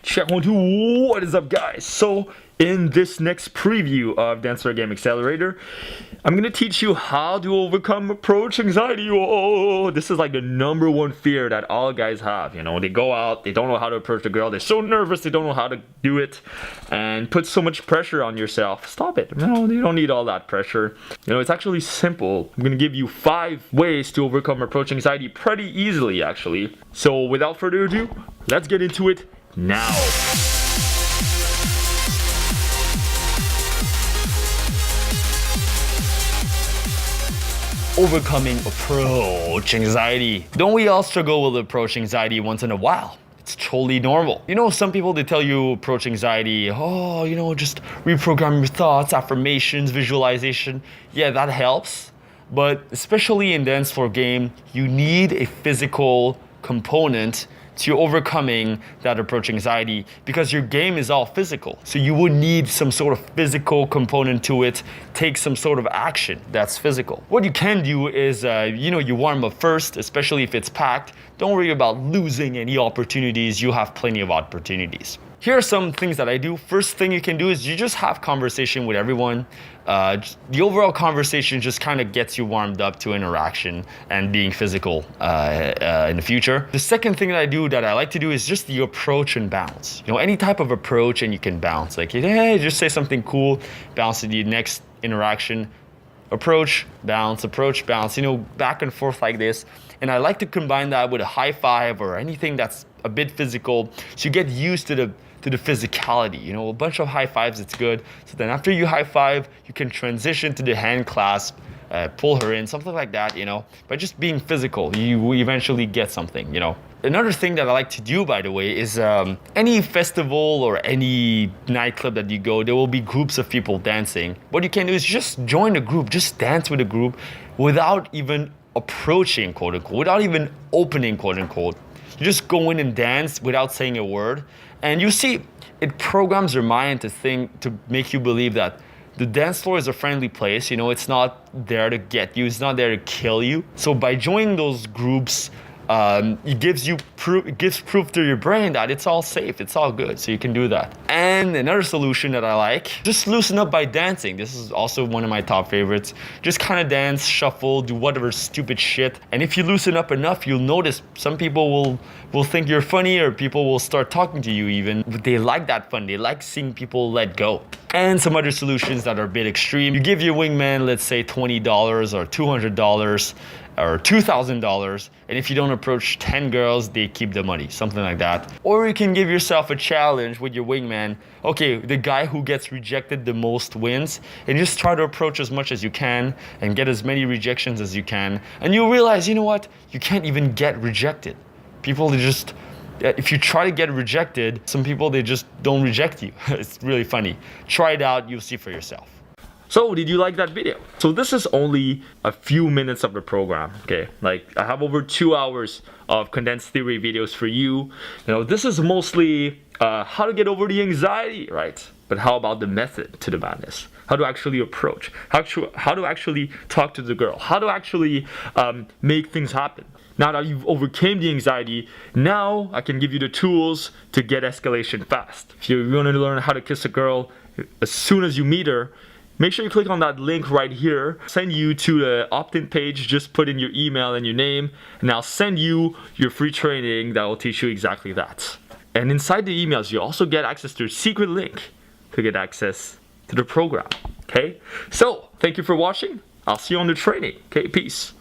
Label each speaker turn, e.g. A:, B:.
A: Check 1, 2, what is up guys? So in this next preview of Dancer Game Accelerator, I'm gonna teach you how to overcome approach anxiety. Oh, this is like the #1 fear that all guys have. You know, they go out, they don't know how to approach the girl, they're so nervous, they don't know how to do it, and put so much pressure on yourself. Stop it. No, you don't need all that pressure. You know, it's actually simple. I'm gonna give you 5 ways to overcome approach anxiety pretty easily, actually. So without further ado, let's get into it now. Overcoming approach anxiety. Don't we all struggle with approach anxiety once in a while? It's totally normal. You know, some people, they tell you approach anxiety, oh, you know, just reprogram your thoughts, affirmations, visualization. Yeah, that helps. But especially in dance floor game, you need a physical component to overcoming that approach anxiety, because your game is all physical. So you would need some sort of physical component to it, take some sort of action that's physical. What you can do is, you know, you warm up first, especially if it's packed. Don't worry about losing any opportunities. You have plenty of opportunities. Here are some things that I do. First thing you can do is you just have conversation with everyone. The overall conversation just kind of gets you warmed up to interaction and being physical in the future. The second thing that I do that I like to do is just the approach and bounce. You know, any type of approach and you can bounce. Like, hey, just say something cool, bounce to the next interaction. Approach, bounce, you know, back and forth like this. And I like to combine that with a high five or anything that's a bit physical, so you get used to the physicality. You know, a bunch of high fives, it's good. So then after you high five, you can transition to the hand clasp, pull her in, something like that, you know. By just being physical, you eventually get something, you know. Another thing that I like to do, by the way, is any festival or any nightclub that you go, there will be groups of people dancing. What you can do is just join the group, just dance with the group without even approaching, quote unquote, without even opening, quote unquote. You just go in and dance without saying a word. And you see, it programs your mind to make you believe that the dance floor is a friendly place. You know, it's not there to get you, it's not there to kill you. So by joining those groups, it gives proof to your brain that it's all safe, it's all good, so you can do that. And another solution that I like, just loosen up by dancing. This is also one of my top favorites. Just kind of dance, shuffle, do whatever stupid shit. And if you loosen up enough, you'll notice some people will think you're funny, or people will start talking to you even. But they like that fun, they like seeing people let go. And some other solutions that are a bit extreme. You give your wingman, let's say $20 or $200 or $2,000, and if you don't approach 10 girls, they keep the money, something like that. Or you can give yourself a challenge with your wingman. Okay, the guy who gets rejected the most wins, and just try to approach as much as you can and get as many rejections as you can. And you'll realize, you know what? You can't even get rejected. People just, if you try to get rejected, some people, they just don't reject you. It's really funny. Try it out, you'll see for yourself. So, did you like that video? So this is only a few minutes of the program, okay? Like, I have over 2 hours of condensed theory videos for you. You know, this is mostly how to get over the anxiety, right? But how about the method to the madness? How to actually approach? How to actually talk to the girl? How to actually make things happen? Now that you've overcame the anxiety, now I can give you the tools to get escalation fast. If you want to learn how to kiss a girl as soon as you meet her, make sure you click on that link right here. Send you to the opt-in page, just put in your email and your name, and I'll send you your free training that will teach you exactly that. And inside the emails, you also get access to a secret link to get access to the program, okay? So, thank you for watching. I'll see you on the training, okay? Peace.